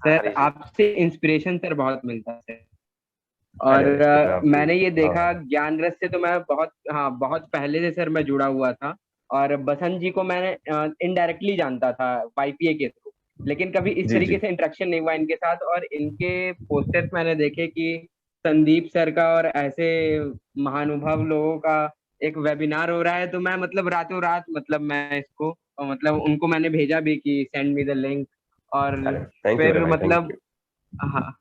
Sir अरे जी। आपसे inspiration sir बहुत मिलता है सर। और अरे सर आपकी। मैंने ये हाँ देखा हाँ। ज्ञान रस से तो मैं बहुत, हाँ, बहुत पहले से सर मैं जुड़ा हुआ था। और बसंत जी को मैंने इनडायरेक्टली जानता था वाईपीए के थ्रू, लेकिन कभी इस जी तरीके जी से इंटरेक्शन नहीं हुआ इनके साथ। और इनके पोस्टर्स मैंने देखे कि संदीप सर का और ऐसे महानुभाव लोगों का एक वेबिनार हो रहा है, तो मैं मतलब रातों रात मतलब मैं इसको मतलब उनको मैंने भेजा भी कि सेंड मी द लिंक। और अरे थैंक यू मेरे फिर भाई, थैंक मतलब, यू। हाँ,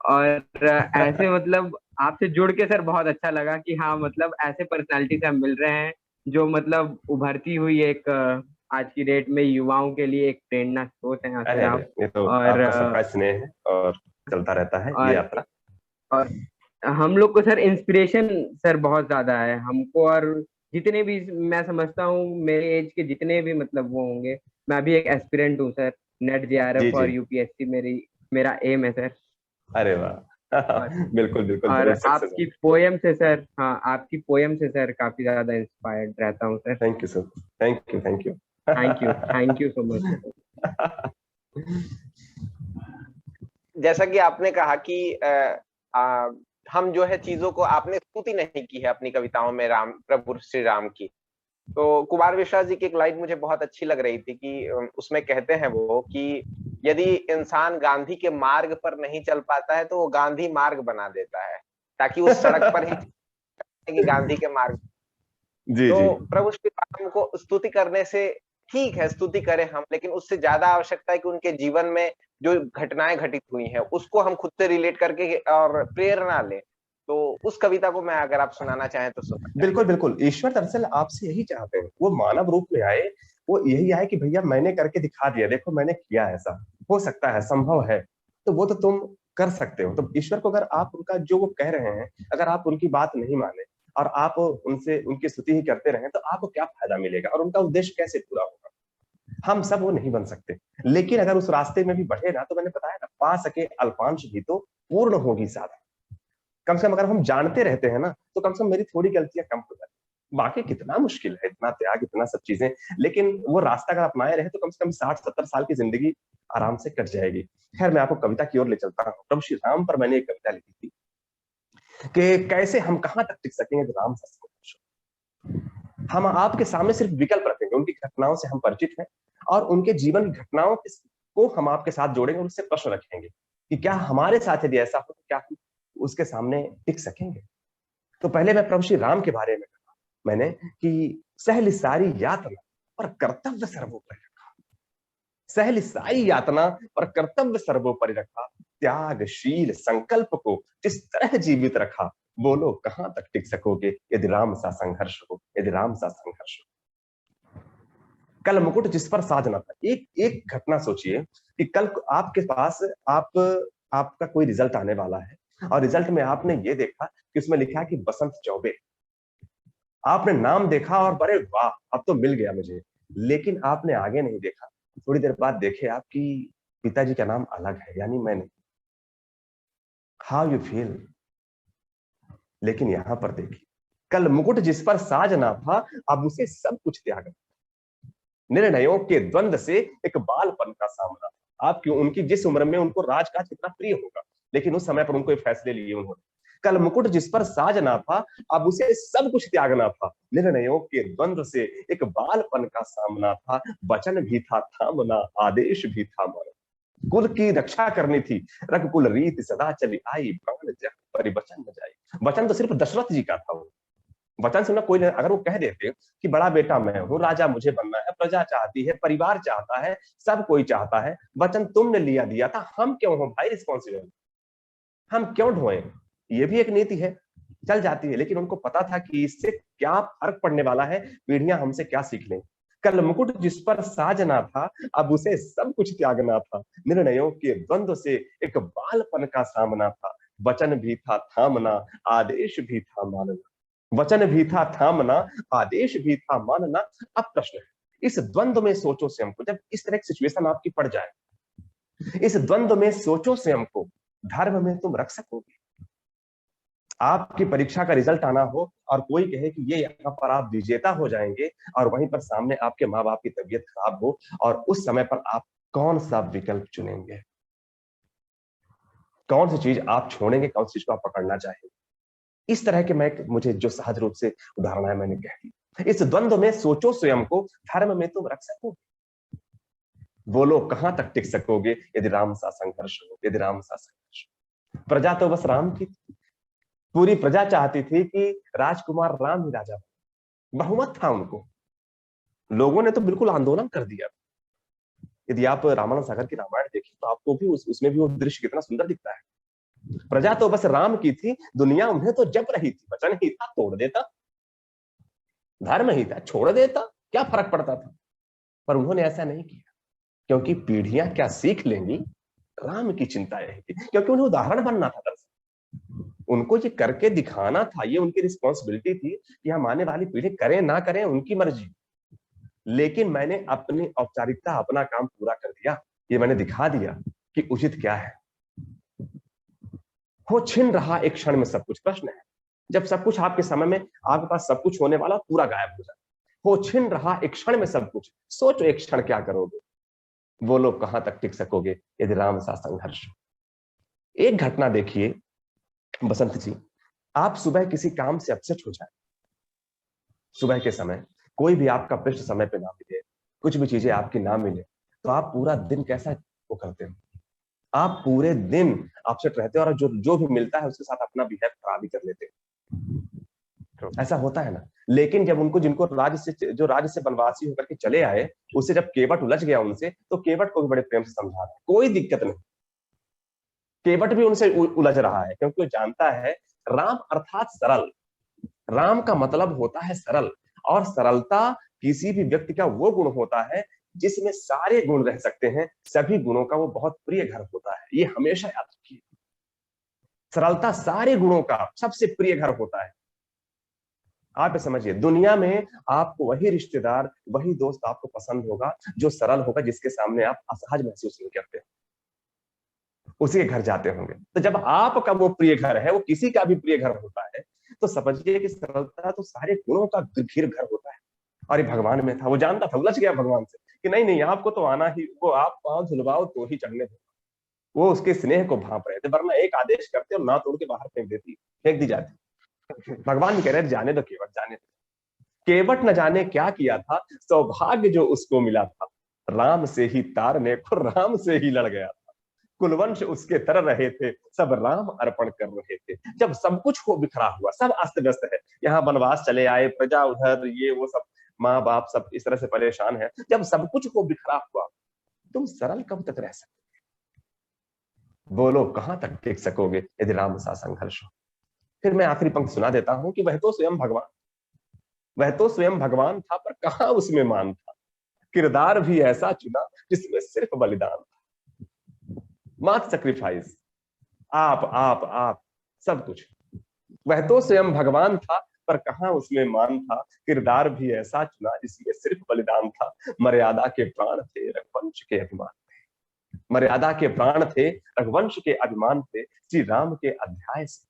और ऐसे मतलब आपसे जुड़ के सर बहुत अच्छा लगा कि हाँ मतलब ऐसे पर्सनालिटी से हम मिल रहे हैं जो मतलब उभरती हुई एक आज की डेट में युवाओं के लिए एक प्रेरणा स्रोत है अरे सर अरे, आप। ये तो और आपका सबका स्नेह है और चलता रहता है ये और यात्रा। और हम लोग को सर इंस्पिरेशन सर बहुत ज्यादा है हमको। और जितने भी मैं समझता हूँ मेरे एज के जितने भी मतलब वो होंगे, मैं भी एक एस्पिरेंट हूँ सर। नेट जी जेआरएफ जी। और यूपीएससी मेरी मेरा एम है सर। अरे वाह और बिल्कुल बिल्कुल, और जरूर सक्सेस आपकी होंगे। पोयम से सर, हाँ, आपकी पोयम से सर काफी ज्यादा इंस्पायर्ड रहता हूँ sir. Thank you sir, thank you thank you thank you so much sir. जैसा कि आपने कहा कि हम जो है चीजों को, आपने स्तुति नहीं की है अपनी कविताओं में राम, प्रभु श्री राम की। तो कुमार विश्वास जी की एक लाइन मुझे बहुत अच्छी लग रही थी कि उसमें कहते हैं वो कि यदि इंसान गांधी के मार्ग पर नहीं चल पाता है तो वो गांधी मार्ग बना देता है, ताकि उस सड़क पर ही चले कि गांधी के मार्ग। जी तो जी। प्रभु श्री राम को स्तुति करने से ठीक है, स्तुति करें हम, लेकिन उससे ज्यादा आवश्यकता है कि उनके जीवन में जो घटनाएं घटित हुई हैं उसको हम खुद से रिलेट करके और प्रेरणा लें। तो उस कविता को मैं, अगर आप सुनाना चाहें तो सुना बिल्कुल चाहेंगे। बिल्कुल, ईश्वर दरअसल आपसे यही चाहते हैं, वो मानव रूप में आए, वो यही आए कि भैया मैंने करके दिखा दिया, देखो मैंने किया, ऐसा हो सकता है, संभव है, तो वो तो तुम कर सकते हो। तो ईश्वर को अगर आप उनका जो वो कह रहे हैं, अगर आप उनकी बात नहीं माने और आप उनसे उनकी स्तुति ही करते रहे, तो आपको क्या फायदा मिलेगा और उनका उद्देश्य कैसे पूरा होगा? हम सब वो नहीं बन सकते, लेकिन अगर उस रास्ते में भी बढ़े ना, तो मैंने बताया ना, पा सके अल्पांश भी तो पूर्ण होगी साधना। कम से कम अगर हम जानते रहते हैं ना, तो कम से कम मेरी थोड़ी गलतियां कम हो जाती। बाकी कितना मुश्किल है, इतना त्याग, इतना सब चीजें, लेकिन वो रास्ता अगर अपनाए रहे तो कम से कम 60-70 साल की जिंदगी आराम से कट जाएगी। खैर, मैं आपको कविता की ओर ले चलता हूँ। प्रभु श्री राम पर मैंने एक कविता लिखी थी कि कैसे हम कहां तक टिक सकेंगे तो राम से संघर्ष हो। हम आपके सामने सिर्फ विकल्प रखेंगे, उनकी घटनाओं से हम परिचित हैं और उनके जीवन की घटनाओं को हम आपके साथ जोड़ेंगे और उससे प्रश्न रखेंगे कि क्या हमारे साथ यदि ऐसा हो तो क्या हम उसके सामने टिक सकेंगे। तो पहले मैं प्रभु श्री राम के बारे में कहा मैंने कि सहली सारी यातना और कर्तव्य सर्वोपरि रखा, सहली सारी यातना और कर्तव्य सर्वोपरि रखा, त्यागशील संकल्प को जिस तरह जीवित रखा, बोलो कहां तक टिक सकोगे यदि राम सा संघर्ष हो, यदि राम सा संघर्ष हो। कल मुकुट जिस पर साजना था, एक एक घटना सोचिए कि कल आपके पास आप आपका कोई रिजल्ट आने वाला है और रिजल्ट में आपने ये देखा कि उसमें लिखा है कि बसंत चौबे। आपने नाम देखा और बड़े वाह, अब तो मिल गया मुझे, लेकिन आपने आगे नहीं देखा। थोड़ी देर बाद देखे आप कि पिताजी का नाम अलग है, यानी मैं नहीं। How you feel? लेकिन यहां पर देखिए, कल मुकुट जिस पर साजना था, अब उसे सब कुछ त्यागना। निर्णयों के द्वंद से एक बालपन का सामना। आप क्यों, उनकी जिस उम्र में उनको राजकाज कितना प्रिय होगा, लेकिन उस समय पर उनको ये फैसले लिए उन्होंने। कल मुकुट जिस पर साजना था, अब उसे सब कुछ त्यागना था। निर्णयों के द्वंद से एक बालपन का सामना था। वचन भी था थामना, आदेश भी था माना। कुल की रक्षा करनी थी, रघुकुल रीत सदा चली आई, प्राण जग परिवचन न जाई। वचन तो सिर्फ दशरथ जी का था। वो वचन सुनना कोई नहीं, अगर वो कह देते कि बड़ा बेटा मैं हूं, राजा मुझे बनना है, प्रजा चाहती है, परिवार चाहता है, सब कोई चाहता है, वचन तुमने लिया दिया था, हम क्यों हो भाई रिस्पॉन्सिबल, हम क्यों ढोएं? ये भी एक नीति है, चल जाती है। लेकिन उनको पता था कि इससे क्या फर्क पड़ने वाला है, पीढ़ियां हमसे क्या सीख लें। कल मुकुट जिस पर साजना था, अब उसे सब कुछ त्यागना था। निर्णयों के द्वंद्व से एक बालपन का सामना था। वचन भी था थामना, आदेश भी था मानना। वचन भी था थामना, आदेश भी था मानना। अब प्रश्न है, इस द्वंद्व में सोचो से हमको, जब इस तरह की सिचुएशन आपकी पड़ जाए, इस द्वंद्व में सोचो से हमको, धर्म में तुम रख सकोगे? आपकी परीक्षा का रिजल्ट आना हो और कोई कहे कि ये यहाँ पर आप विजेता हो जाएंगे, और वहीं पर सामने आपके माँ बाप की तबीयत खराब हो, और उस समय पर आप कौन सा विकल्प चुनेंगे? कौन सी चीज आप छोड़ेंगे, कौन सी चीज को आप पकड़ना चाहेंगे। इस तरह के मुझे जो सहज रूप से उदाहरण है मैंने कह दी। इस द्वंद्व में सोचो स्वयं को, धर्म में तुम रख सकोगे, बोलो कहां तक टिक सकोगे यदि राम सा संघर्ष हो, यदि राम सा संघर्ष हो। प्रजा तो बस राम की थी, पूरी प्रजा चाहती थी कि राजकुमार राम ही राजा बने, बहुमत था उनको, लोगों ने तो बिल्कुल आंदोलन कर दिया। यदि आप रामानंद सागर की रामायण देखें तो आपको भी उसमें भी वो दृश्य कितना सुंदर दिखता है। प्रजा तो बस राम की थी, दुनिया उन्हें तो जप रही थी, वचन ही था तोड़ देता, धर्म ही था छोड़ देता, क्या फर्क पड़ता था। पर उन्होंने ऐसा नहीं किया, क्योंकि पीढ़ियां क्या सीख लेंगी, राम की चिंता यही थी, क्योंकि उन्हें उदाहरण बनना था। दरअसल उनको ये करके दिखाना था, ये उनकी रिस्पॉन्सिबिलिटी थी कि हम आने वाली पीढ़ी करें ना करें उनकी मर्जी, लेकिन मैंने अपनी औपचारिकता, अपना काम पूरा कर दिया, ये मैंने दिखा दिया कि उचित क्या है। हो छिन रहा एक क्षण में सब कुछ। प्रश्न है, जब सब कुछ आपके समय में, आपके पास सब कुछ होने वाला, पूरा गायब हो जाए, हो छिन रहा एक क्षण में सब कुछ, सोचो एक क्षण क्या करोगे, बोलो कहां तक टिक सकोगे यदि राम सा संघर्ष। एक घटना देखिए बसंत जी, आप सुबह किसी काम से अपसेट हो जाए, सुबह के समय कोई भी आपका प्रश्न समय पे ना मिले, कुछ भी चीजें आपकी ना मिले, तो आप पूरा दिन कैसा वो करते हो, आप पूरे दिन अपसेट रहते हो और जो जो भी मिलता है उसके साथ अपना बिहेव खराब ही कर लेते हो। ऐसा होता है ना। लेकिन जब उनको, जिनको जो राज्य से वनवासी होकर के चले आए, उससे जब केवट उलझ गया उनसे, तो केवट को भी बड़े प्रेम से समझा रहा है, कोई दिक्कत नहीं, केवट भी उनसे उलझ रहा है, क्योंकि वो जानता है राम अर्थात सरल, राम का मतलब होता है सरल, और सरलता किसी भी व्यक्ति का वो गुण होता है जिसमें सारे गुण रह सकते हैं, सभी गुणों का वो बहुत प्रिय घर होता है, ये हमेशा याद रखिए। सरलता सारे गुणों का सबसे प्रिय घर होता है। आप समझिए, दुनिया में आपको वही रिश्तेदार, वही दोस्त आपको पसंद होगा जो सरल होगा, जिसके सामने आप असहज महसूस नहीं करते, उसी के घर जाते होंगे। तो जब आपका वो प्रिय घर है, वो किसी का भी प्रिय घर होता है, तो समझिए कि सरलता तो सारे गुणों का घिर घर होता है। और ये भगवान में था, वो जानता था, उलझ गया भगवान से कि नहीं नहीं आपको तो आना ही, वो आप पांव धुलवाओ तो ही चढ़ने दो। वो उसके स्नेह को भांप रहे थे, वरना एक आदेश करते और ना तोड़ के बाहर फेंक दी जाती। भगवान भी कह रहे थे जाने दो केवट, जाने दो। केवट न जाने क्या किया था, सौभाग्य जो उसको मिला था, राम से ही तारने को राम से ही लड़ गया था, कुलवंश उसके तर रहे थे, सब राम अर्पण कर रहे थे। जब सब कुछ हो बिखरा हुआ, सब अस्त व्यस्त है, यहाँ वनवास चले आए, प्रजा उधर, ये वो सब, माँ बाप सब इस तरह से परेशान है, जब सब कुछ हो बिखरा हुआ, तुम सरल कब तक रह सकते, बोलो कहां तक टिक सकोगे यदि राम सा संघर्ष हो। फिर मैं आखिरी पंक्ति सुना देता हूं कि वह तो स्वयं भगवान, वह तो स्वयं भगवान था, पर कहां उसमें मान था, किरदार भी ऐसा चुना जिसमें सिर्फ बलिदान था, मात सेक्रीफाइस, आप सब कुछ। वह तो स्वयं भगवान था, पर कहां उसमें मान था, किरदार भी ऐसा चुना जिसमें सिर्फ बलिदान था, मर्यादा के प्राण थे रघुवंश के अभिमान थे, मर्यादा के प्राण थे रघुवंश के अभिमान थे। श्री राम के अध्याय से,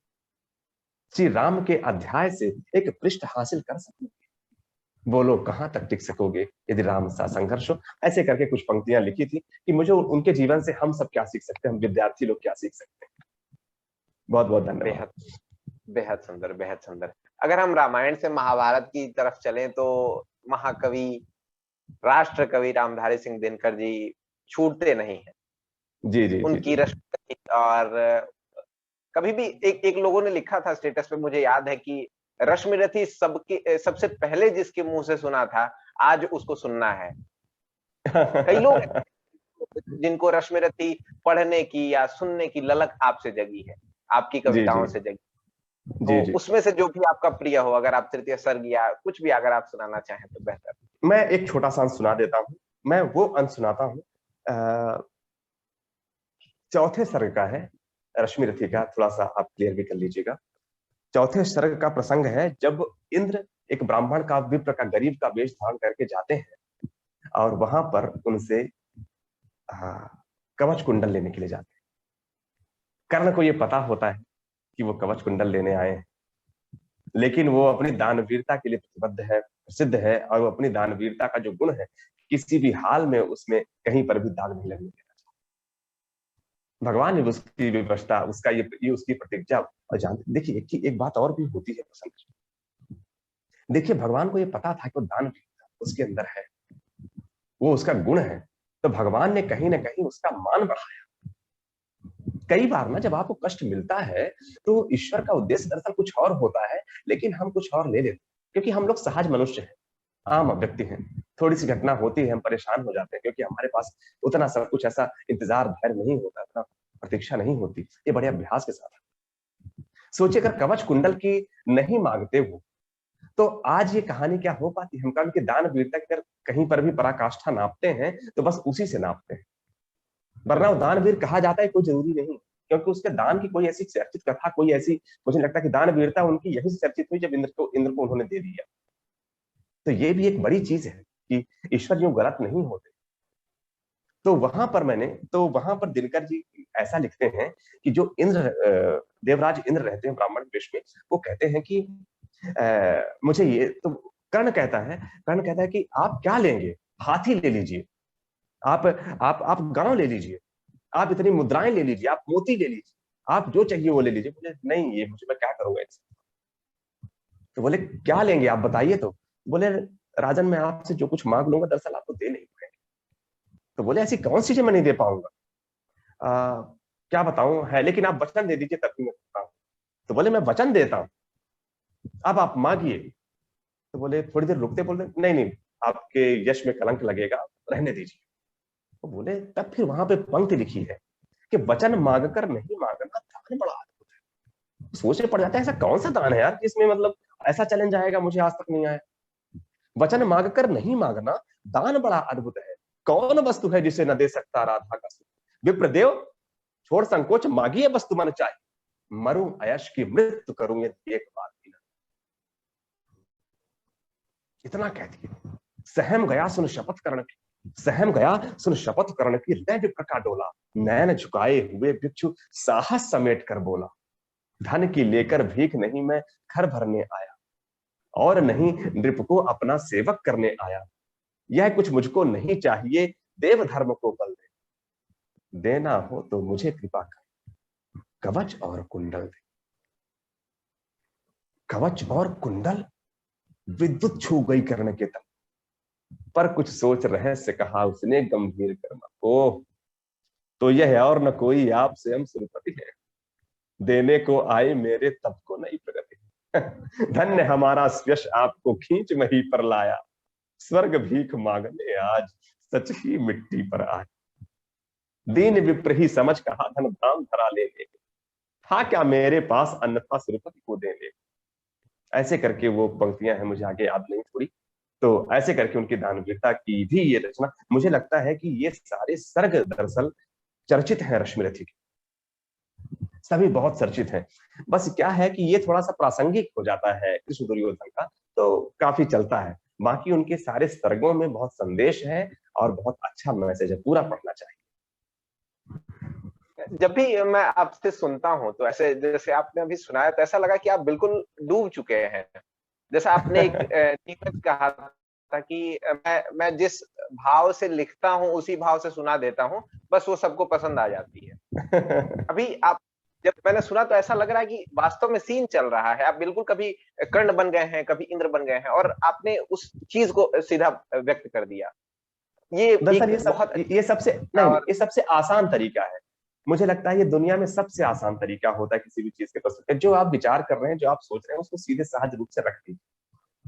श्री राम के अध्याय से एक पृष्ठ हासिल कर सकोगे, बोलो कहां तक टिक सकोगे यदि राम सा संघर्ष हो। ऐसे करके कुछ पंक्तियां लिखी थी कि मुझे उनके जीवन से हम सब क्या सीख सकते हैं, हम विद्यार्थी लोग क्या सीख सकते हैं। बहुत बहुत धन्यवाद। बेहद बेहद सुंदर, बेहद सुंदर। अगर हम रामायण से महाभारत की तरफ चलें तो महाकवि, राष्ट्र कवि रामधारी सिंह दिनकर जी छूटते नहीं है। जी जी उनकी जी, रश्मि, और कभी भी एक लोगों ने लिखा था स्टेटस पे, मुझे याद है कि रश्मिरथी सबके सबसे पहले जिसके मुंह से सुना था, आज उसको सुनना है। कई लोग जिनको रश्मिरथी पढ़ने की या सुनने की ललक आपसे जगी है, आपकी जी कविताओं जी से जगी, जी तो जी। उसमें से जो भी आपका प्रिय हो, अगर आप तृतीय सर्ग या कुछ भी अगर आप सुनाना चाहें तो बेहतर। मैं एक छोटा सा अंश सुना देता हूं, मैं वो अंश सुनाता हूं, चौथे सर्ग का है, रश्मिरथी का, थोड़ा सा आप क्लियर भी कर लीजिएगा। चौथे सर्ग का प्रसंग है जब इंद्र एक ब्राह्मण का, विप्र का, गरीब का वेश धारण करके जाते हैं और वहां पर उनसे कवच कुंडल लेने के लिए जाते हैं। कर्ण को ये पता होता है कि वो कवच कुंडल लेने आए हैं, लेकिन वो अपनी दानवीरता के लिए प्रतिबद्ध है, प्रसिद्ध है, और वो अपनी दानवीरता का जो गुण है, किसी भी हाल में उसमें कहीं पर भी दाग नहीं लगने देना चाहता। भगवान ने उसकी व्यवस्था, उसका ये उसकी प्रतिज्ञा। और जानते देखिए एक बात और भी होती है बसंत जी। देखिए भगवान को ये पता था कि वो दान उसके अंदर है, वो उसका गुण है, तो भगवान ने कहीं ना कहीं उसका मान बढ़ाया। कई बार ना जब आपको कष्ट मिलता है तो ईश्वर का उद्देश्य दरअसल कुछ और होता है, लेकिन हम कुछ और ले लेते हैं, क्योंकि हम लोग सहज मनुष्य हैं, आम व्यक्ति हैं। थोड़ी सी घटना होती है हम परेशान हो जाते हैं, क्योंकि हमारे पास उतना सब कुछ ऐसा इंतजार धैर्य नहीं होता, इतना प्रतीक्षा नहीं होती। ये बड़े अभ्यास के साथ है। सोचिए अगर कवच कुंडल की नहीं मांगते हो तो आज ये कहानी क्या हो पाती। हम कभी दान वीरता की अगर कहीं पर भी पराकाष्ठा नापते हैं तो बस उसी से नापते हैं, वरना वो दानवीर कहा जाता है कोई जरूरी नहीं, क्योंकि उसके दान की कोई ऐसी चर्चित कथा, कोई ऐसी, मुझे लगता है कि दानवीरता उनकी यही से चर्चित हुई जब इंद्र को उन्होंने दे दिया। तो ये भी एक बड़ी चीज है कि ईश्वर यूं गलत नहीं होते। तो वहां पर दिनकर जी ऐसा लिखते हैं कि जो देवराज इंद्र रहते हैं ब्राह्मण वेश में, वो कहते हैं कि मुझे ये तो कर्ण कहता है कि आप क्या लेंगे, हाथी ले लीजिए, आप गांव ले लीजिए, आप इतनी मुद्राएं ले लीजिए, आप मोती ले लीजिए, आप जो चाहिए वो ले लीजिए, मुझे नहीं, ये मुझे मैं क्या करूंगा इससे। तो बोले क्या लेंगे आप बताइए। तो बोले राजन मैं आपसे जो कुछ मांग लूंगा दरअसल आपको दे नहीं पाएंगे। तो बोले ऐसी कौन सी चीज मैं नहीं दे पाऊंगा, क्या बताऊं है, लेकिन आप वचन दे दीजिए तब भी मैं करता हूं। तो बोले मैं वचन देता हूं, अब आप मांगिए। तो बोले थोड़ी देर रुकते, बोले नहीं नहीं आपके यश में कलंक लगेगा, रहने दीजिए। तो बोले तब फिर वहां पे पंक्ति लिखी है कि वचन मांगकर नहीं मांगना दान बड़ा अद्भुत है। सोचने पड़ जाता है ऐसा कौन सा दान है यार जिसमें मतलब ऐसा चैलेंज आएगा, मुझे आज तक नहीं आया। वचन मांगकर नहीं मांगना दान बड़ा अद्भुत है, कौन वस्तु है जिसे न दे सकता राधा का सुख। विप्रदेव छोड़ संकोच मांगिए वस्तु मन चाहे, मरूं अयश की मृत्यु करूं ये एक बात भी ना। इतना कह दिया। सहम गया सुन शपथ कर्ण की, सहम गया सुन शपथ कर्ण की, हृदय विप्र का डोला, नैन झुकाए हुए भिक्षु साहस समेट कर बोला, धन की लेकर भीख नहीं मैं घर भरने आया, और नहीं नृप को अपना सेवक करने आया, यह कुछ मुझको नहीं चाहिए, देव धर्म को बल दे, देना हो तो मुझे कृपा कर, कवच और कुंडल दे। कवच और कुंडल विद्युत छू गई कर्ण के तन, पर कुछ सोच रहस्य कहा उसने गंभीर कर्मा, ओह तो यह और न कोई आप स्वयं सुरपति है, देने को आए मेरे तब को नहीं प्रगति। धन्य हमारा यश आपको खींच मही पर लाया, स्वर्ग भीख मांगने आज सच ही मिट्टी पर आए। दीन विप्र ही समझ कहा धन धाम धरा लेने, था क्या मेरे पास अन्यथा सुरपति को देने। ऐसे करके वो पंक्तियां हैं, मुझे आगे याद नहीं थोड़ी। तो ऐसे करके उनकी दानवीरता की भी ये रचना, मुझे लगता है कि ये सारे सर्ग दरअसल चर्चित हैं रश्मिरथी के, सभी बहुत चर्चित हैं। बस क्या है कि ये थोड़ा सा प्रासंगिक हो जाता है कृष्ण दुर्योधन का, तो काफी चलता है। बाकी उनके सारे सर्गों में बहुत संदेश है और बहुत अच्छा मैसेज है, पूरा पढ़ना चाहिए। जब भी मैं आपसे सुनता हूं तो ऐसे जैसे आपने अभी सुनाया तो ऐसा लगा कि आप बिल्कुल डूब चुके हैं। जैसा आपने एक नीरज कहा था कि मैं जिस भाव से लिखता हूं उसी भाव से सुना देता हूं, बस वो सबको पसंद आ जाती है। अभी आप जब मैंने सुना तो ऐसा लग रहा है कि वास्तव में सीन चल रहा है, आप बिल्कुल कभी कर्ण बन गए हैं, कभी इंद्र बन गए हैं और आपने उस चीज को सीधा व्यक्त कर दिया। दरअसल बहुत ये सबसे नहीं, ये सबसे आसान तरीका है। मुझे लगता है ये दुनिया में सबसे आसान तरीका होता है किसी भी चीज के प्रस्तुत, जो आप विचार कर रहे हैं, जो आप सोच रहे हैं, उसको सीधे सहज रूप से रख दीजिए।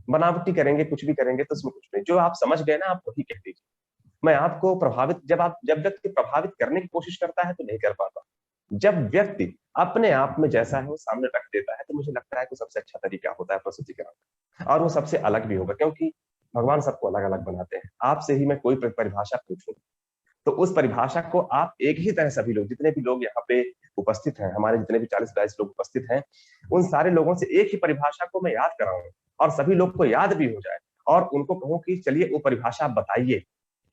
बनावटी करेंगे, कुछ भी करेंगे तो उसमें कुछ नहीं, जो आप समझ गए ना आप वही कह दीजिए। मैं आपको प्रभावित, जब व्यक्ति प्रभावित करने की कोशिश करता है तो नहीं कर पाता। जब व्यक्ति अपने आप में जैसा है वो सामने रख देता है तो मुझे लगता है कि सबसे अच्छा तरीका होता है प्रस्तुतिकरण का, और वो सबसे अलग भी होगा, क्योंकि भगवान सबको अलग अलग बनाते हैं। आपसे ही मैं कोई परिभाषा पूछूं तो उस परिभाषा को आप एक ही तरह, सभी लोग जितने भी लोग यहाँ पे उपस्थित हैं, हमारे जितने भी 40-42 लोग उपस्थित हैं, उन सारे लोगों से एक ही परिभाषा को मैं याद कराऊं और सभी लोग को याद भी हो जाए, और उनको कहूं कि चलिए वो परिभाषा आप बताइए,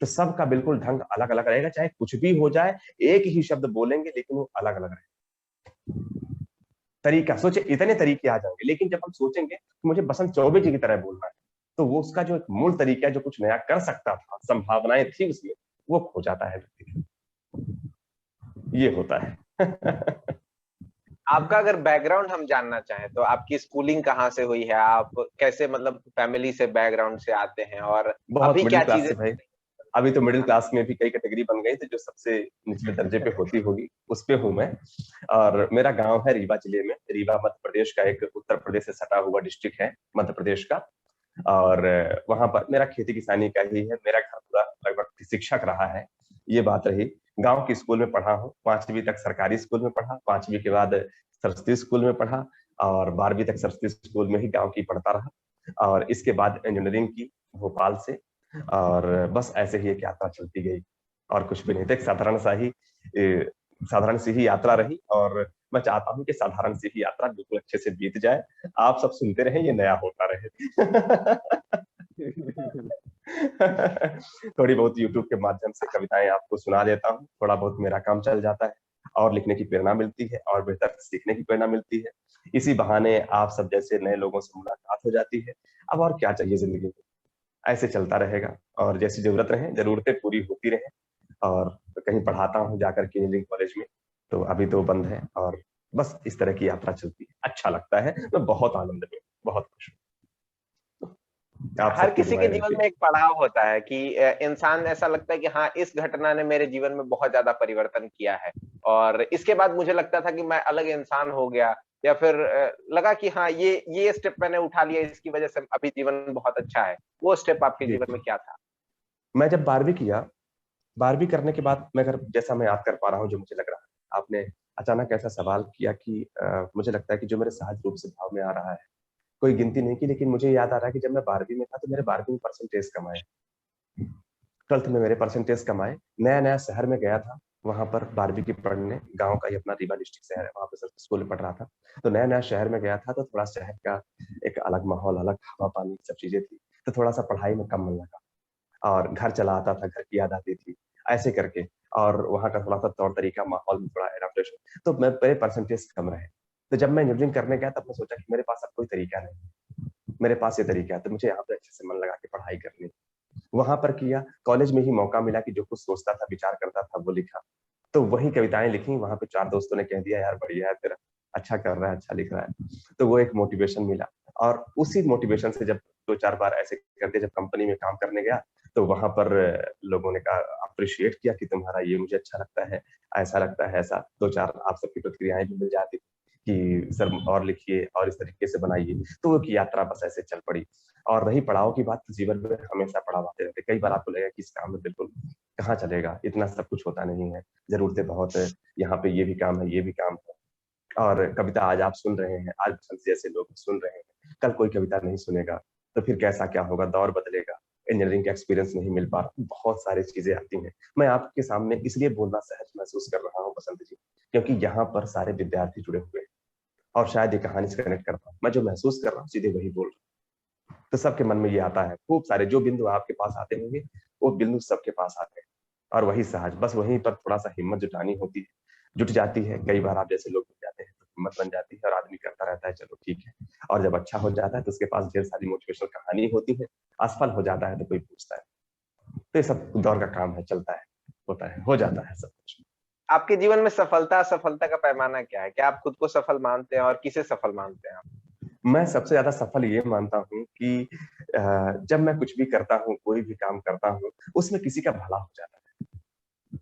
तो सबका बिल्कुल ढंग अलग अलग रहेगा। चाहे कुछ भी हो जाए, एक ही शब्द बोलेंगे लेकिन वो अलग अलग रहेगा। तरीका सोचे, इतने तरीके आ जाएंगे, लेकिन जब हम सोचेंगे कि मुझे बसंत चौबे जी की तरह बोलना है, तो वो उसका जो एक मूल तरीका है, जो कुछ नया कर सकता था, संभावनाएं थी उसमें, वो खो जाता है व्यक्ति। ये होता है। आपका अगर बैकग्राउंड हम जानना चाहें तो आपकी स्कूलिंग कहाँ से हुई है, आप कैसे मतलब फैमिली से बैकग्राउंड से आते हैं, और बहुत अभी मिडिल क्या क्लास चीजें। से भाई। अभी तो मिडिल क्लास में भी कई कैटेगरी बन गई, तो जो सबसे निचले दर्जे पे होती होगी उस पे हूँ मैं। और मेरा गांव है रीवा जिले में। रीवा मध्य प्रदेश का एक उत्तर प्रदेश से सटा हुआ डिस्ट्रिक्ट है मध्य प्रदेश का। और वहां पर मेरा खेती किसानी का ही है। मेरा घर पूरा लगभग शिक्षक रहा है। ये बात रही। गांव के स्कूल में पढ़ा हूँ, 5वीं तक सरकारी स्कूल में पढ़ा, 5वीं के बाद सरस्वती स्कूल में पढ़ा, और 12वीं तक सरस्वती स्कूल में ही गांव की पढ़ता रहा। और इसके बाद इंजीनियरिंग की भोपाल से। और बस ऐसे ही एक यात्रा चलती गई, और कुछ भी नहीं था। एक साधारण सी ही यात्रा रही, और मैं चाहता हूँ कि साधारण सी ही यात्रा बिल्कुल अच्छे से बीत जाए। आप सब सुनते रहें, ये नया होता रहे। थोड़ी बहुत यूट्यूब के माध्यम से कविताएं आपको सुना देता हूँ, थोड़ा बहुत मेरा काम चल जाता है, और लिखने की प्रेरणा मिलती है, और बेहतर सीखने की प्रेरणा मिलती है। इसी बहाने आप सब जैसे नए लोगों से मुलाकात हो जाती है। अब और क्या चाहिए जिंदगी में। ऐसे चलता रहेगा, और जैसी जरूरत रहे, जरूरतें पूरी होती रहे। और कहीं पढ़ाता हूँ जाकर के इंजीनियरिंग कॉलेज में, तो अभी तो बंद है। और बस इस तरह की यात्रा चलती है, अच्छा लगता है, मैं बहुत आनंद में, बहुत खुश हूँ। आप हर सबकी किसी के दुआएं जीवन रहती में एक पड़ाव होता है कि इंसान ऐसा लगता है कि हाँ, इस घटना ने मेरे जीवन में बहुत ज्यादा परिवर्तन किया है, और इसके बाद मुझे लगता था कि मैं अलग इंसान हो गया, या फिर लगा कि हाँ, ये स्टेप मैंने उठा लिया, इसकी वजह से अभी जीवन बहुत अच्छा है। वो स्टेप आपके है। जीवन में क्या था? मैं जब 12वीं किया, 12वीं करने के बाद मैं अगर जैसा मैं याद कर पा रहा हूँ, जो मुझे लग रहा है, आपने अचानक ऐसा सवाल किया कि मुझे लगता है कि जो मेरे सहज रूप से भाव में आ रहा है, कोई गिनती नहीं की, लेकिन मुझे याद आ रहा है कि जब मैं 12वीं में था तो मेरे 12वीं में परसेंटेज कम आए, 12th में मेरे परसेंटेज कम आए। नया नया शहर में गया था, वहां पर 12वीं की पढ़ने, गांव का ही अपना रीवा डिस्ट्रिक्ट शहर है, वहां पर स्कूल में पढ़ रहा था। तो नया नया शहर में गया था, तो थोड़ा शहर का एक अलग माहौल, अलग हवा पानी सब चीजें थी, तो थोड़ा सा पढ़ाई में कम मन लगा। और घर चला आता था, घर की याद आती थी, ऐसे करके। और वहाँ का थोड़ा सा तौर तरीका, माहौल में थोड़ा एडाप्टेशन, तो मेरे परसेंटेज कम रहे। तो जब मैं इंजीनियरिंग करने गया, तब मैं सोचा कि मेरे पास अब कोई तरीका नहीं, मेरे पास ये तरीका है, तो मुझे यहाँ पे अच्छे से मन लगा के पढ़ाई करनी। वहां पर किया, कॉलेज में ही मौका मिला कि जो कुछ सोचता था, विचार करता था, वो लिखा। तो वही कविताएं लिखी। वहां पे 4 दोस्तों ने कह दिया, यार बढ़िया है तेरा, अच्छा कर रहा है, अच्छा लिख रहा है। तो वो एक मोटिवेशन मिला। और उसी मोटिवेशन से जब 2-4 बार ऐसे करके जब कंपनी में काम करने गया, तो वहां पर लोगों ने कहा, अप्रिशिएट किया कि तुम्हारा ये मुझे अच्छा लगता है, ऐसा लगता है, ऐसा 2-4 आप सबकी प्रतिक्रियाएं भी मिल जाती कि सर और लिखिए और इस तरीके से बनाइए। तो वो की यात्रा बस ऐसे चल पड़ी। और रही पड़ाव की बात, तो जीवन में हमेशा पड़ाव आते रहते। कई बार आपको लगेगा कि इस काम में बिल्कुल कहाँ चलेगा, इतना सब कुछ होता नहीं है, जरूरतें बहुत है, यहाँ पे ये भी काम है, ये भी काम है। और कविता आज आप सुन रहे हैं, आज बसंत जैसे लोग सुन रहे हैं, कल कोई कविता नहीं सुनेगा, तो फिर कैसा क्या होगा, दौर बदलेगा, इंजीनियरिंग का एक्सपीरियंस नहीं मिल पा रहा, बहुत सारी चीजें आती हैं। मैं आपके सामने इसलिए बोलना सहज महसूस कर रहा हूँ बसंत जी, क्योंकि यहाँ पर सारे विद्यार्थी जुड़े हुए हैं, और शायद ये कहानी से कनेक्ट कर पाऊँ। मैं जो महसूस कर रहा हूँ सीधे वही बोल रहा हूँ। तो सबके मन में ये आता है, खूब सारे जो बिंदु आपके पास आते होंगे, वो बिंदु सबके पास आते हैं। और वही सहज, बस वहीं पर थोड़ा सा हिम्मत जुटानी होती है, जुट जाती है। कई बार आप जैसे लोग जुट जाते हैं तो हिम्मत बन जाती है, और आदमी करता रहता है, चलो ठीक है। और जब अच्छा हो जाता है तो उसके पास ढेर सारी मोटिवेशनल कहानी होती है। असफल हो जाता है तो कोई पूछता है। तो ये सब दौर का काम है, चलता है, होता है, हो जाता है सब कुछ। आपके जीवन में सफलता सफलता का पैमाना क्या है? क्या आप खुद को सफल मानते हैं, और किसे सफल मानते हैं आप? मैं सबसे ज्यादा सफल ये मानता हूँ कि जब मैं कुछ भी करता हूँ, कोई भी काम करता हूँ, उसमें किसी का भला हो जाता है।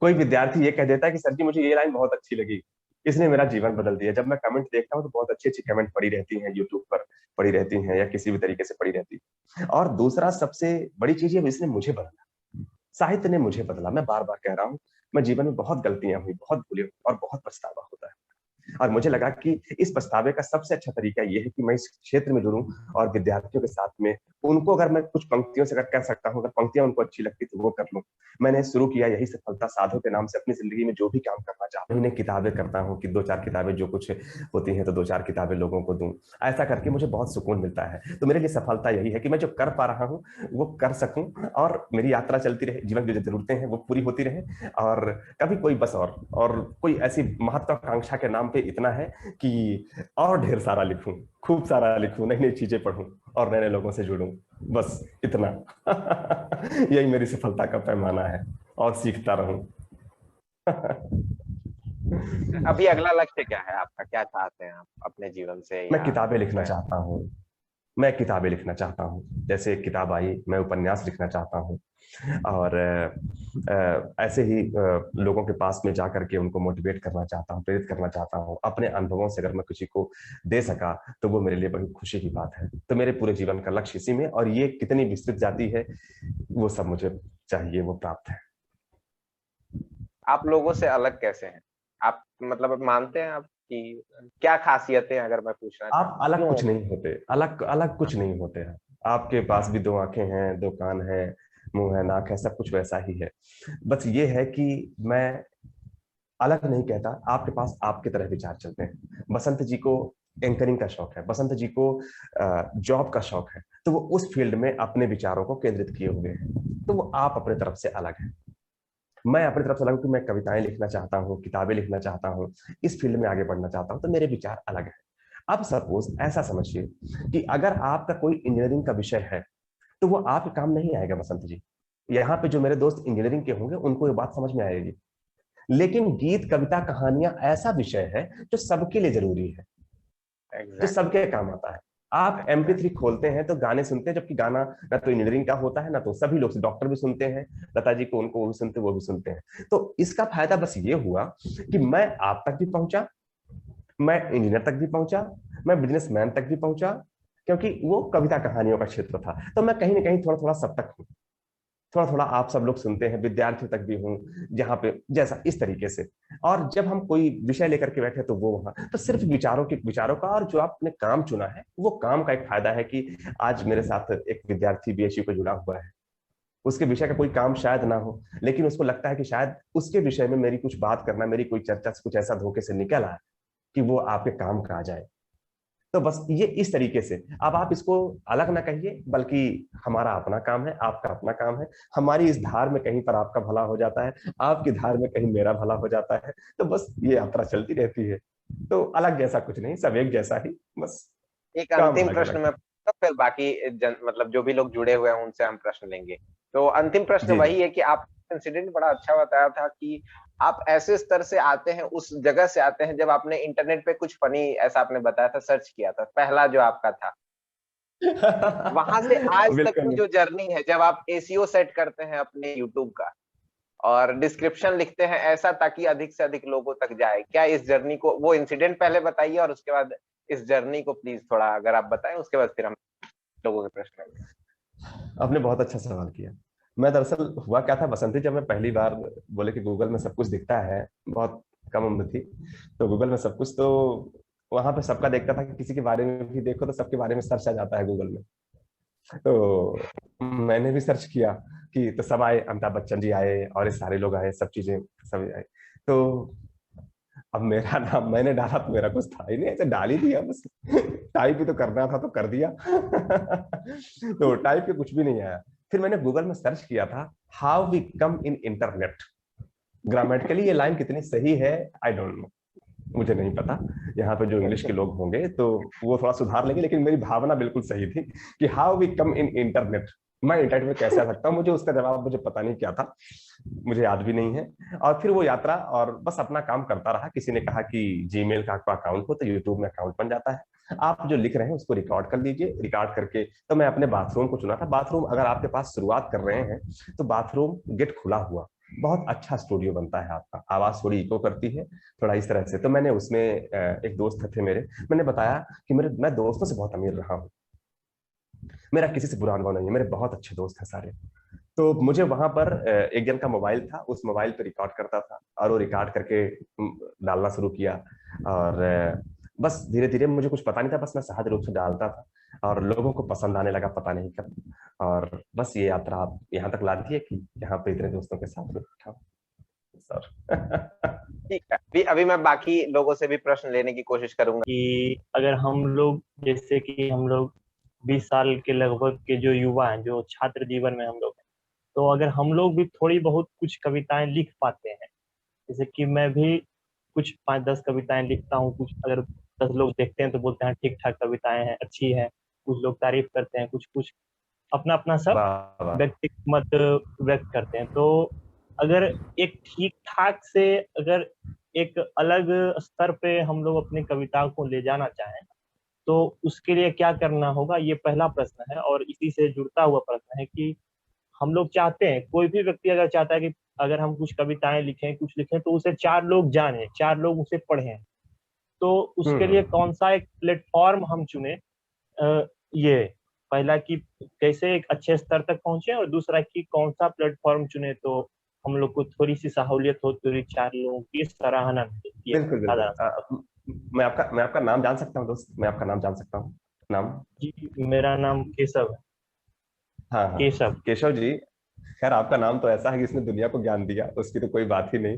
कोई विद्यार्थी ये कह देता है कि सर जी मुझे ये लाइन बहुत अच्छी लगी, इसने मेरा जीवन बदल दिया। जब मैं कमेंट देखता हूँ तो बहुत अच्छी अच्छी कमेंट पड़ी रहती हैं यूट्यूब पर, पड़ी रहती हैं, या किसी भी तरीके से पड़ी रहती है। और दूसरा सबसे बड़ी चीज है, इसने मुझे बदला, साहित्य ने मुझे बदला। मैं बार बार कह रहा हूँ, मैं जीवन में बहुत गलतियां हुई, बहुत भूले, और बहुत पछतावा होता है। और मुझे लगा कि इस पछतावे का सबसे अच्छा तरीका ये है कि मैं इस क्षेत्र में जुड़ूं, और विद्यार्थियों के साथ में उनको अगर मैं कुछ पंक्तियों से अगर कर सकता हूं, अगर पंक्तियां उनको अच्छी लगती तो वो कर लूं। मैंने शुरू किया यही सफलता साधो के नाम से, अपनी जिंदगी में जो भी काम करना चाहता हूं, किताबें करता हूं कि 2-4 किताबें जो कुछ होती हैं तो 2-4 किताबें लोगों को दूं। ऐसा करके मुझे बहुत सुकून मिलता है। तो मेरे लिए सफलता यही है कि मैं जो कर पा रहा हूँ वो कर सकूं, और मेरी यात्रा चलती रहे, जीवन की जो जरूरतें हैं वो पूरी होती रहे। और कभी कोई बस और कोई ऐसी महत्वाकांक्षा के नाम पे इतना है कि और ढेर सारा लिखूं, खूब सारा लिखूं, नई नई चीजें पढ़ूं, और नए नए लोगों से जुड़ूं, बस इतना। यही मेरी सफलता का पैमाना है, और सीखता रहूं। अभी अगला लक्ष्य क्या है आपका, क्या चाहते हैं आप अपने जीवन से? मैं या किताबें लिखना चाहता हूँ। मैं किताबें लिखना चाहता हूँ, जैसे एक किताब आई, मैं उपन्यास लिखना चाहता हूँ। और ऐसे ही लोगों के पास में जा करके उनको मोटिवेट करना चाहता हूँ, प्रेरित करना चाहता हूँ। अपने अनुभवों से अगर मैं किसी को दे सका तो वो मेरे लिए बड़ी खुशी की बात है। तो मेरे पूरे जीवन का लक्ष्य इसी में, और ये कितनी विस्तृत जाती है वो सब मुझे चाहिए, वो प्राप्त है। आप लोगों से अलग कैसे हैं? आप मतलब मानते हैं आप कि क्या खासियतें, अगर मैं पूछना आप चाहूँ अलग क्यों? कुछ नहीं होते, अलग अलग कुछ नहीं होते हैं। आपके पास भी दो आंखें हैं, दो कान है, मुंह है, नाक है, सब कुछ वैसा ही है। बस ये है कि मैं अलग नहीं कहता, आपके पास आपके तरह विचार चलते हैं। बसंत जी को एंकरिंग का शौक है, बसंत जी को जॉब का शौक है, तो वो उस फील्ड में अपने विचारों को केंद्रित किए हुए हैं। तो वो आप अपने तरफ से अलग है। मैं अपनी तरफ से अलग हूं कि मैं कविताएं लिखना चाहता हूँ, किताबें लिखना चाहता हूँ, इस फील्ड में आगे बढ़ना चाहता हूँ, तो मेरे विचार अलग है। अब सपोज ऐसा समझिए कि अगर आपका कोई इंजीनियरिंग का विषय है तो वो आपके काम नहीं आएगा बसंत जी। यहाँ पे जो मेरे दोस्त इंजीनियरिंग के होंगे उनको ये बात समझ में आएगी। लेकिन गीत, कविता, कहानियां ऐसा विषय है जो सबके लिए जरूरी है, जो एग्जैक्टली। सबके काम आता है। आप MP3 खोलते हैं तो गाने सुनते हैं, जबकि गाना ना तो इंजीनियरिंग का होता है, ना तो सभी लोग, डॉक्टर भी सुनते हैं, लता जी को, उनको वो भी सुनते, वो भी सुनते हैं। तो इसका फायदा बस ये हुआ कि मैं आप तक भी पहुंचा, मैं इंजीनियर तक भी पहुंचा, मैं बिजनेसमैन तक भी पहुंचा, क्योंकि वो कविता कहानियों का क्षेत्र था। तो मैं कहीं ना कहीं थोड़ा थोड़ा सब तक हूँ, थोड़ा थोड़ा आप सब लोग सुनते हैं, विद्यार्थियों तक भी हूँ, जहाँ पे जैसा इस तरीके से। और जब हम कोई विषय लेकर के बैठे तो वो वहां तो सिर्फ विचारों का, और जो आपने काम चुना है वो काम का एक फायदा है कि आज मेरे साथ एक विद्यार्थी BSU को जुड़ा हुआ है। उसके विषय का कोई काम शायद ना हो, लेकिन उसको लगता है कि शायद उसके विषय में मेरी कुछ बात करना, मेरी कोई चर्चा से कुछ ऐसा धोखे से निकल आए कि वो आपके काम का आ जाए। तो बस ये इस तरीके से, अब आप इसको अलग ना कहिए, बल्कि हमारा अपना काम है, आपका अपना काम है। हमारी इस धार में कहीं पर आपका भला हो जाता है, आपकी धार में कहीं मेरा भला हो जाता है। तो बस ये यात्रा चलती रहती है। तो अलग जैसा कुछ नहीं, सब एक जैसा ही, बस एक काम अंतिम अलग प्रश्न अलग मैं है। पूछूंगा, फिर बाकी मतलब जो भी लोग जुड़े हुए हैं उनसे हम प्रश्न लेंगे। तो अंतिम प्रश्न जी जी। वही है कि आप इंसिडेंट बड़ा अच्छा बताया था कि आप ऐसे स्तर से आते हैं, उस जगह से आते हैं जब आपने इंटरनेट पे कुछ फनी, ऐसा आपने बताया था, सर्च किया था, पहला जो आपका था, वहां से आज तक की बिल्कुल। जो जर्नी है, जब आप एसीओ सेट करते हैं अपने यूट्यूब का और डिस्क्रिप्शन लिखते हैं ऐसा ताकि अधिक से अधिक लोगों तक जाए, क्या इस जर्नी को, वो इंसिडेंट पहले बताइए और उसके बाद इस जर्नी को प्लीज थोड़ा अगर आप बताएं, उसके बाद फिर हम लोगों के प्रश्न लेंगे। आपने बहुत अच्छा सवाल किया। मैं दरअसल, हुआ क्या था बसंती, जब मैं पहली बार बोले कि गूगल में सब कुछ दिखता है, बहुत कम उम्र थी, तो गूगल में सब कुछ, तो वहां पे सबका देखता था कि किसी के बारे में भी देखो तो सबके बारे में सर्च आ जाता है गूगल में। तो मैंने भी सर्च किया कि, तो सब आए, अमिताभ बच्चन जी आए और ये सारे लोग आए, सब चीजें सब आए। तो अब मेरा नाम मैंने डाला तो मेरा कुछ था ही नहीं, ऐसे डाल ही दिया बस। टाइप भी तो करना था तो कर दिया। तो टाइप पे कुछ भी नहीं आया। फिर मैंने गूगल में सर्च किया था, how we come in internet. Grammatically ये लाइन कितनी सही है आई डोंट नो, मुझे नहीं पता। यहाँ पे जो इंग्लिश के लोग होंगे तो वो थोड़ा सुधार लेंगे, लेकिन मेरी भावना बिल्कुल सही थी कि how we come in internet, मैं इंटरनेट में कैसे आ सकता हूँ। मुझे उसका जवाब मुझे पता नहीं क्या था, मुझे याद भी नहीं है। और फिर वो यात्रा, और बस अपना काम करता रहा। किसी ने कहा कि जीमेल का आपका अकाउंट हो तो यूट्यूब में अकाउंट बन जाता है, आप जो लिख रहे हैं उसको रिकॉर्ड कर लीजिए। रिकॉर्ड करके तो मैं अपने बाथरूम को चुना था। बाथरूम अगर आपके पास शुरुआत कर रहे हैं तो बाथरूम गेट खुला हुआ, बहुत अच्छा स्टूडियो बनता है, आपका आवाज थोड़ी इको करती है, थोड़ा इस तरह से। तो मैंने उसमें एक दोस्त थे मेरे, मैंने बताया कि मैं दोस्तों से बहुत अमीर रहा हूँ, मेरा किसी से बुरा अनुभव नहीं है, मेरे बहुत अच्छे दोस्त हैं सारे। तो मुझे वहां पर एक जन का मोबाइल था, उस मोबाइल पे रिकॉर्ड करता था और वो रिकॉर्ड करके डालना शुरू किया। और बस धीरे धीरे, मुझे कुछ पता नहीं था, बस मैं सहज रूप से डालता था और लोगों को पसंद आने लगा, पता नहीं कब। और बस ये यात्रा आप यहाँ तक लाती है कि यहाँ पे इतने दोस्तों के साथ में बैठा हूँ सर। ठीक है, अभी अभी मैं बाकी लोगों से भी प्रश्न लेने की कोशिश करूंगा। कि अगर हम लोग, जैसे कि हम लोग 20 साल के लगभग के जो युवा हैं, जो छात्र जीवन में हम लोग हैं, तो अगर हम लोग भी थोड़ी बहुत कुछ कविताएं लिख पाते हैं, जैसे कि मैं भी कुछ 5-10 कविताएं लिखता हूँ, कुछ अगर 10 लोग देखते हैं तो बोलते हैं ठीक ठाक कविताएं हैं, अच्छी है, कुछ लोग तारीफ करते हैं, कुछ कुछ अपना अपना सब वाह वाह। व्यक्तिगत मत व्यक्त करते हैं। तो अगर एक ठीक ठाक से, अगर एक अलग स्तर पे हम लोग अपनी कविता को ले जाना चाहें तो उसके लिए क्या करना होगा, ये पहला प्रश्न है। और इसी से जुड़ता हुआ प्रश्न है कि हम लोग चाहते हैं, कोई भी व्यक्ति अगर चाहता है कि अगर हम कुछ कविताएं लिखें, कुछ लिखें, तो उसे 4 लोग जानें, 4 लोग उसे पढ़ें, तो उसके लिए कौन सा एक प्लेटफॉर्म हम चुने। ये पहला कि कैसे एक अच्छे स्तर तक पहुंचे, और दूसरा कि कौन सा प्लेटफॉर्म चुने तो हम लोग को थोड़ी सी सहूलियत हो, थोड़ी 4 लोगों की सराहना मिले। बिल्कुल बिल्कुल। मैं आपका नाम जान सकता हूँ दोस्त? मैं आपका नाम जान सकता हूँ? नाम? जी, मेरा नाम केशव है। हाँ हाँ, केशव। केशव जी। खैर आपका नाम तो ऐसा है कि इसने दुनिया को ज्ञान दिया, उसकी तो कोई बात ही नहीं।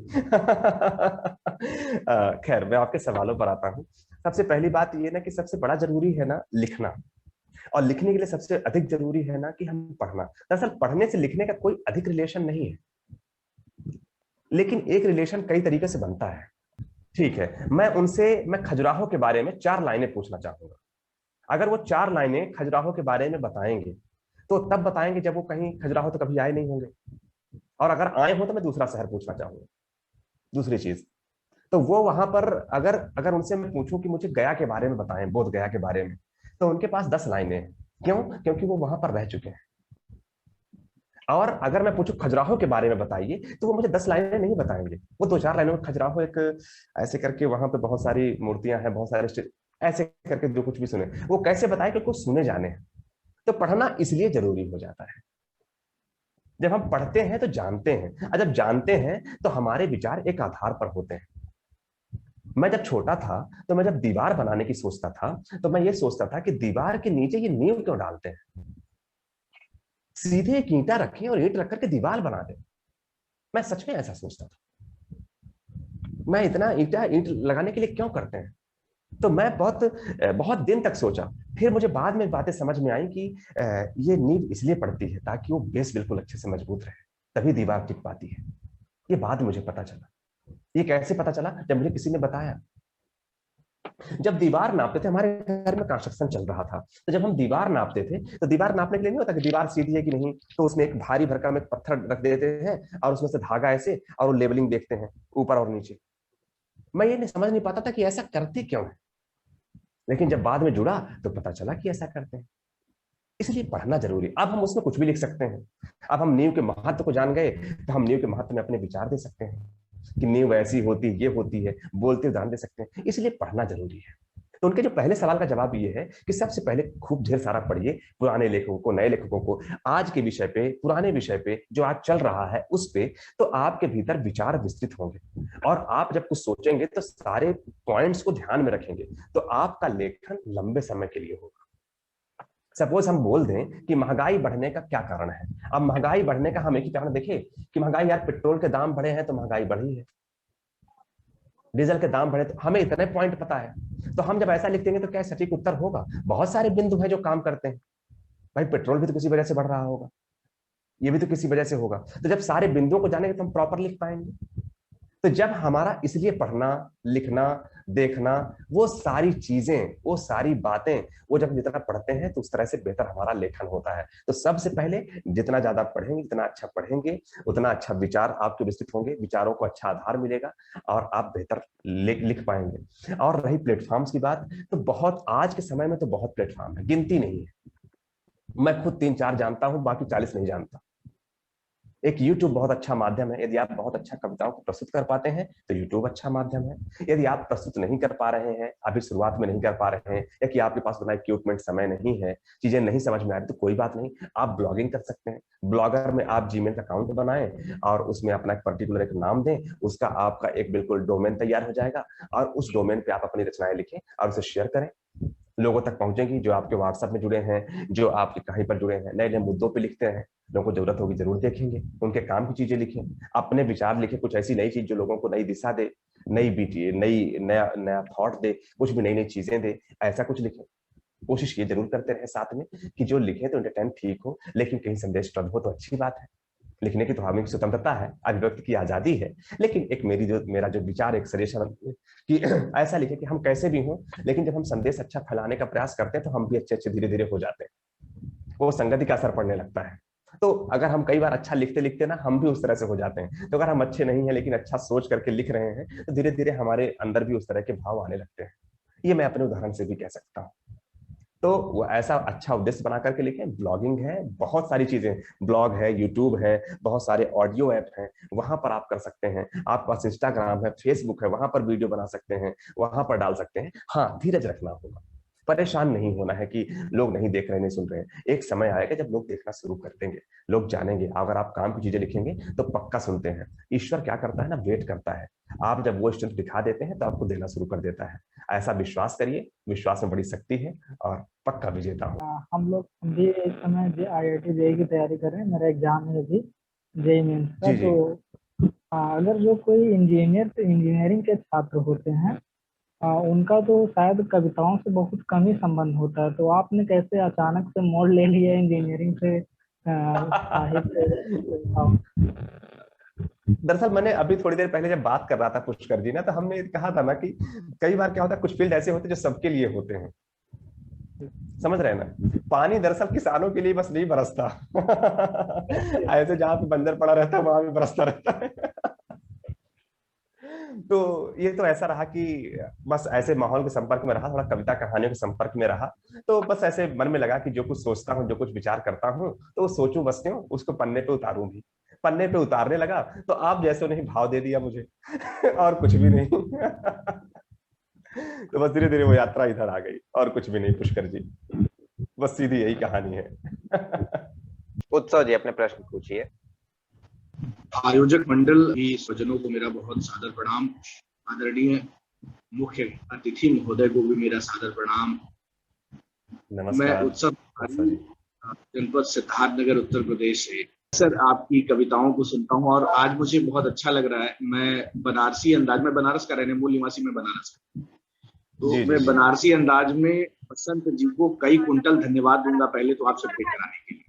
खैर मैं आपके सवालों पर आता हूँ। सबसे पहली बात ये ना कि सबसे बड़ा जरूरी है ना लिखना, और लिखने के लिए सबसे अधिक जरूरी है ना कि हम पढ़ना। दरअसल पढ़ने से लिखने का कोई अधिक रिलेशन नहीं है, लेकिन एक रिलेशन कई तरीके से बनता है। ठीक है, मैं खजुराहो के बारे में 4 लाइनें पूछना चाहूंगा। अगर वो 4 लाइनें खजुराहो के बारे में बताएंगे तो तब बताएंगे जब वो कहीं खजुराहो तो कभी आए नहीं होंगे, और अगर आए हो तो मैं दूसरा शहर पूछना चाहूंगा। दूसरी चीज, तो वो वहां पर अगर अगर उनसे मैं पूछूं कि मुझे गया के बारे में बताएं, बोध गया के बारे में, तो उनके पास 10 लाइनें हैं। क्यों? क्योंकि वो वहां पर रह चुके हैं। और अगर मैं पूछूं खजुराहो के बारे में बताइए, तो वो मुझे 10 लाइनें नहीं बताएंगे। वो 2-4 लाइनों में खजुराहो एक ऐसे करके वहां पे बहुत सारी मूर्तियां हैं, बहुत सारे ऐसे करके जो कुछ भी सुने, वो कैसे बताए कि कुछ सुने जाने। तो पढ़ना इसलिए जरूरी हो जाता है। जब हम पढ़ते हैं तो जानते हैं, और जब जानते हैं तो हमारे विचार एक आधार पर होते हैं। मैं जब छोटा था तो मैं जब दीवार बनाने की सोचता था तो मैं ये सोचता था कि दीवार के नीचे ये नींव क्यों डालते हैं, सीधे एक ईंटा रखें और ईंट रख करके दीवार बना दें। मैं सच में ऐसा सोचता था। मैं इतना ईंट लगाने के लिए क्यों करते हैं? तो मैं बहुत बहुत दिन तक सोचा। फिर मुझे बाद में बातें समझ में आई कि ये नींव इसलिए पड़ती है ताकि वो बेस बिल्कुल अच्छे से मजबूत रहे, तभी दीवार टिक पाती है। ये बाद मुझे पता चला। ये कैसे पता चला? जब मुझे किसी ने बताया। जब दीवार नापते थे, हमारे घर में कंस्ट्रक्शन चल रहा था, तो जब हम दीवार नापते थे तो दीवार नापने के लिए नहीं होता कि दीवार सीधी है कि नहीं, तो उसमें एक भारी भरकम एक पत्थर रख देते हैं और उसमें से धागा ऐसे, और वो लेवलिंग देखते हैं ऊपर और नीचे। मैं ये नहीं समझ नहीं पाता था कि ऐसा करते क्यों है, लेकिन जब बाद में जुड़ा तो पता चला कि ऐसा करते हैं। इसलिए पढ़ना जरूरी। अब हम उसमें कुछ भी लिख सकते हैं। अब हम नींव के महत्व को जान गए तो हम नींव के महत्व में अपने विचार दे सकते हैं कि नींव ऐसी होती, ये होती है, बोलते उदाहरण दे सकते हैं। इसलिए पढ़ना जरूरी है। तो उनके जो पहले सवाल का जवाब ये है कि सबसे पहले खूब ढेर सारा पढ़िए, पुराने लेखकों को, नए लेखकों को, आज के विषय पे, पुराने विषय पे जो आज चल रहा है उस पे, तो आपके भीतर विचार विस्तृत होंगे। और आप जब कुछ सोचेंगे तो सारे पॉइंट्स को ध्यान में रखेंगे, तो आपका लेखन लंबे समय के लिए होगा। सपोज हम बोल दें कि महंगाई बढ़ने का क्या कारण है। अब महंगाई बढ़ने का हम एक ही कारण देखें कि महंगाई, यार पेट्रोल के दाम बढ़े हैं तो महंगाई बढ़ी है, डीजल के दाम बढ़े, तो हमें इतने पॉइंट पता है। तो हम जब ऐसा लिख देंगे तो क्या सटीक उत्तर होगा? बहुत सारे बिंदु हैं जो काम करते हैं। भाई पेट्रोल भी तो किसी वजह से बढ़ रहा होगा, ये भी तो किसी वजह से होगा। तो जब सारे बिंदुओं को जानेंगे तो हम प्रॉपर लिख पाएंगे। तो जब हमारा, इसलिए पढ़ना, लिखना, देखना, वो सारी चीजें, वो सारी बातें, वो जब जितना पढ़ते हैं तो उस तरह से बेहतर हमारा लेखन होता है। तो सबसे पहले जितना ज्यादा पढ़ेंगे, जितना अच्छा पढ़ेंगे, उतना अच्छा विचार आपके विस्तृत होंगे, विचारों को अच्छा आधार मिलेगा और आप बेहतर लिख पाएंगे। और रही प्लेटफॉर्म्स की बात, तो बहुत आज के समय में तो बहुत प्लेटफॉर्म है, गिनती नहीं है। मैं खुद 3-4 जानता हूं, बाकी 40 नहीं जानता। एक YouTube बहुत अच्छा माध्यम है। यदि आप बहुत अच्छा कविताओं को प्रस्तुत कर पाते हैं तो YouTube अच्छा माध्यम है। यदि आप प्रस्तुत नहीं कर पा रहे हैं, अभी शुरुआत में नहीं कर पा रहे हैं, या कि आपके पास उतना इक्विपमेंट, समय नहीं है, चीजें नहीं समझ में आ रही, तो कोई बात नहीं, आप ब्लॉगिंग कर सकते हैं। ब्लॉगर में आप जीमेल का अकाउंट बनाएं और उसमें अपना एक पर्टिकुलर एक नाम दें, उसका आपका एक बिल्कुल डोमेन तैयार हो जाएगा, और उस डोमेन पे आप अपनी रचनाएं लिखें और उसे शेयर करें। लोगों तक पहुंचेंगी, जो आपके व्हाट्सएप में जुड़े हैं, जो आपके कहीं पर जुड़े हैं, नए नए मुद्दों पे लिखते हैं, लोगों को जरूरत होगी जरूर देखेंगे, उनके काम की चीजें लिखें, अपने विचार लिखें, कुछ ऐसी नई चीज जो लोगों को नई दिशा दे, नया नया थॉट दे, कुछ भी नई नई चीजें दे, ऐसा कुछ लिखें। कोशिश ये जरूर करते रहे साथ में कि जो लिखे तो एंटरटेन ठीक हो, लेकिन कहीं संदेशप्रद हो तो अच्छी बात है। लिखने की तो हमें स्वतंत्रता है, अभिव्यक्ति की आजादी है, लेकिन एक मेरा जो विचार, एक सजेशन कि ऐसा लिखे कि हम कैसे भी हों, लेकिन जब हम संदेश अच्छा फैलाने का प्रयास करते हैं तो हम भी अच्छे अच्छे धीरे धीरे हो जाते हैं, वो संगति का असर पड़ने लगता है। तो अगर हम कई बार अच्छा लिखते लिखते ना हम भी उस तरह से हो जाते हैं, तो अगर हम अच्छे नहीं हैं लेकिन अच्छा सोच करके लिख रहे हैं तो धीरे धीरे हमारे अंदर भी उस तरह के भाव आने लगते हैं। ये मैं अपने उदाहरण से भी कह सकता हूँ। तो वो ऐसा अच्छा उद्देश्य बना करके लिखें। ब्लॉगिंग है, बहुत सारी चीजें, ब्लॉग है, यूट्यूब है, बहुत सारे ऑडियो ऐप हैं, वहां पर आप कर सकते हैं। आपके पास इंस्टाग्राम है, फेसबुक है, वहां पर वीडियो बना सकते हैं, वहां पर डाल सकते हैं। हाँ, धीरज रखना होगा, परेशान नहीं होना है कि लोग नहीं देख रहे, नहीं सुन रहे हैं। एक समय आएगा जब लोग देखना शुरू कर देंगे, लोग जानेंगे। अगर आप काम की चीजें लिखेंगे तो पक्का सुनते हैं। ईश्वर क्या करता है ना, वेट करता है। आप जब वो स्ट्रेंथ दिखा देते हैं तो आपको देना शुरू कर देता है। ऐसा विश्वास करिए, विश्वास में बड़ी शक्ति है और पक्का विजेता हो। हम लोग भी इस समय IIT जेईई की तैयारी कर रहे हैं। मेरा एग्जाम है अभी जेईई मेंस का। जी जी। तो अगर जो कोई इंजीनियरिंग के छात्र होते हैं उनका तो शायद कविताओं से बहुत कम ही संबंध होता है। तो आपने कैसे अचानक से मोड़ ले लिया इंजीनियरिंग से साहित्य? दरअसल मैंने अभी थोड़ी देर पहले जब बात कर रहा था पुष्कर जी ना, तो हमने कहा था ना कि कई बार क्या होता है, कुछ फील्ड ऐसे होते हैं जो सबके लिए होते हैं, समझ रहे हैं ना। पानी दरअसल किसानों के लिए बस नहीं बरसता ऐसे जहां पे बंजर पड़ा रहता है वहां भी बरसता रहता है तो ये तो ऐसा रहा कि बस ऐसे माहौल के संपर्क में रहा, थोड़ा कविता कहानियों के संपर्क में रहा, तो बस ऐसे मन में लगा कि जो कुछ सोचता हूँ, जो कुछ विचार करता हूँ, तो सोचूं बस क्यों, उसको पन्ने पे उतारूं भी। पन्ने पे उतारने लगा तो आप जैसे नहीं भाव दे दिया मुझे और कुछ भी नहीं तो बस धीरे धीरे वो यात्रा इधर आ गई और कुछ भी नहीं पुष्कर जी, बस सीधी यही कहानी है उत्सव जी अपने प्रश्न पूछिए। आयोजक मंडल की स्वजनों को मेरा बहुत सादर प्रणाम। आदरणीय मुख्य अतिथि महोदय को भी मेरा सादर प्रणाम। मैं उत्सव जनपद सिद्धार्थनगर उत्तर प्रदेश से सर आपकी कविताओं को सुनता हूँ और आज मुझे बहुत अच्छा लग रहा है। मैं बनारसी अंदाज में, बनारस का रहने, मूल निवासी में बनारस का, तो मैं बनारसी अंदाज में बसंत जी को कई कुंटल धन्यवाद दूंगा पहले तो आप सबके कराने के लिए।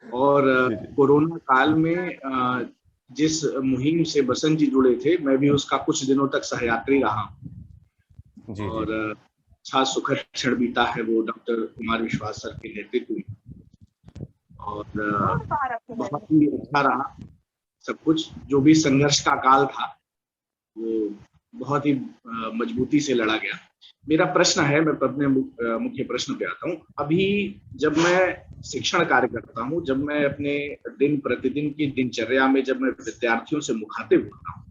और कोरोना काल में जिस मुहिम से बसंत जी जुड़े थे, मैं भी उसका कुछ दिनों तक सहयात्री रहा और अच्छा सुखद क्षण बीता है वो डॉक्टर कुमार विश्वास सर के नेतृत्व में और बहुत ही अच्छा रहा सब कुछ। जो भी संघर्ष का काल था वो बहुत ही मजबूती से लड़ा गया। मेरा प्रश्न है, मैं अपने मुख्य प्रश्न पे आता हूँ। अभी जब मैं शिक्षण कार्य करता हूँ, जब मैं अपने दिन प्रतिदिन की दिनचर्या में जब मैं विद्यार्थियों से मुखातिब होता हूँ,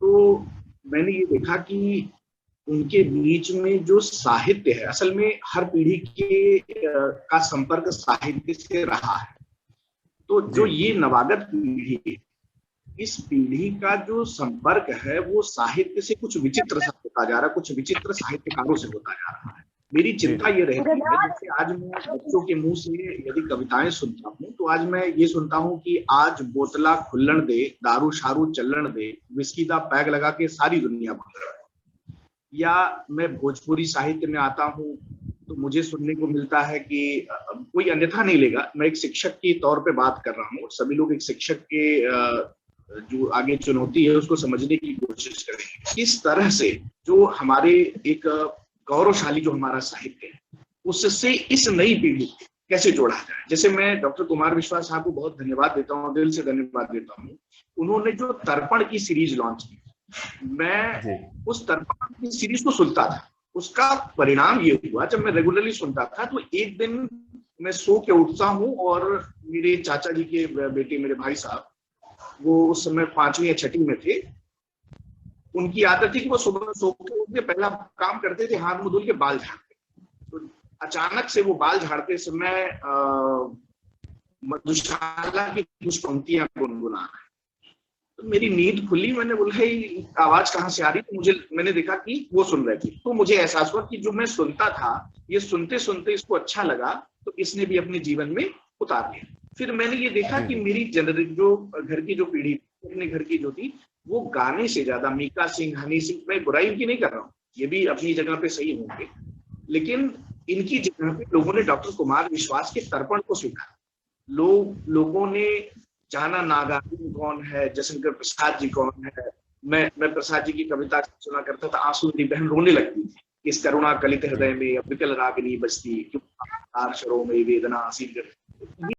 तो मैंने ये देखा कि उनके बीच में जो साहित्य है, असल में हर पीढ़ी के का संपर्क साहित्य से रहा है। तो जो ये नवागत पीढ़ी है, इस पीढ़ी का जो संपर्क है वो साहित्य से कुछ विचित्र सा होता जा रहा है, कुछ विचित्र साहित्यकारों से होता जा रहा है। मेरी चिंता ये रहती है, जैसे आज मैं बच्चों के मुंह से यदि कविताएं सुनता हूँ तो आज मैं ये सुनता हूँ कि आज बोतला खुल्लन दे, दारू शारू चलन दे, विस्की दा पैग लगा के सारी दुनिया भूल रहा है। या मैं भोजपुरी साहित्य में आता हूँ तो मुझे सुनने को मिलता है कि कोई अन्यथा नहीं लेगा, मैं एक शिक्षक के तौर पे बात कर रहा हूँ, सभी लोग एक शिक्षक के जो आगे चुनौती है उसको समझने की कोशिश करेंगे। किस तरह से जो हमारे एक गौरवशाली जो हमारा साहित्य है उससे इस नई पीढ़ी कैसे जोड़ा जाए। जैसे मैं डॉक्टर कुमार विश्वास साहब को बहुत धन्यवाद देता हूँ, दिल से धन्यवाद देता हूँ। उन्होंने जो तर्पण की सीरीज लॉन्च की, मैं उस तर्पण की सीरीज को सुनता था। उसका परिणाम ये हुआ, जब मैं रेगुलरली सुनता था तो एक दिन मैं सो के उठता हूँ और मेरे चाचा जी के बेटे, मेरे भाई साहब, वो उस समय 5वीं या 6वीं में थे, उनकी आदत थी कि वो सुबह सो के उठ के पहला काम करते थे हाथ मुंह धुल के बाल झाड़ते। तो अचानक से वो बाल झाड़ते समय मधुशाला की कुछ पंक्तियां गुनगुना रहे। तो मेरी नींद खुली, मैंने बोला ये आवाज कहाँ से आ रही, तो मैंने देखा कि वो सुन रहे थे। तो मुझे एहसास हुआ कि जो मैं सुनता था, ये सुनते सुनते इसको अच्छा लगा तो इसने भी अपने जीवन में उतार लिया। फिर मैंने ये देखा कि मेरी जो घर की जो पीढ़ी, अपने घर की जो थी, वो गाने से ज्यादा मीका सिंह, हनी सिंह, मैं बुराई की नहीं कर रहा हूँ, ये भी अपनी जगह पे सही होंगे, लेकिन इनकी जगह पे लोगों ने डॉक्टर कुमार विश्वास के तर्पण को स्वीकारा। लोगों ने जाना नागार्जुन कौन है, जयशंकर प्रसाद जी कौन है। मैं प्रसाद जी की कविता सुना करता था, आंसू मेरी बहन रोने लगती थी, इस करुणा कलित हृदय में विकल रागिनी बजती, क्यों शरों में वेदना आसीन कर। अभी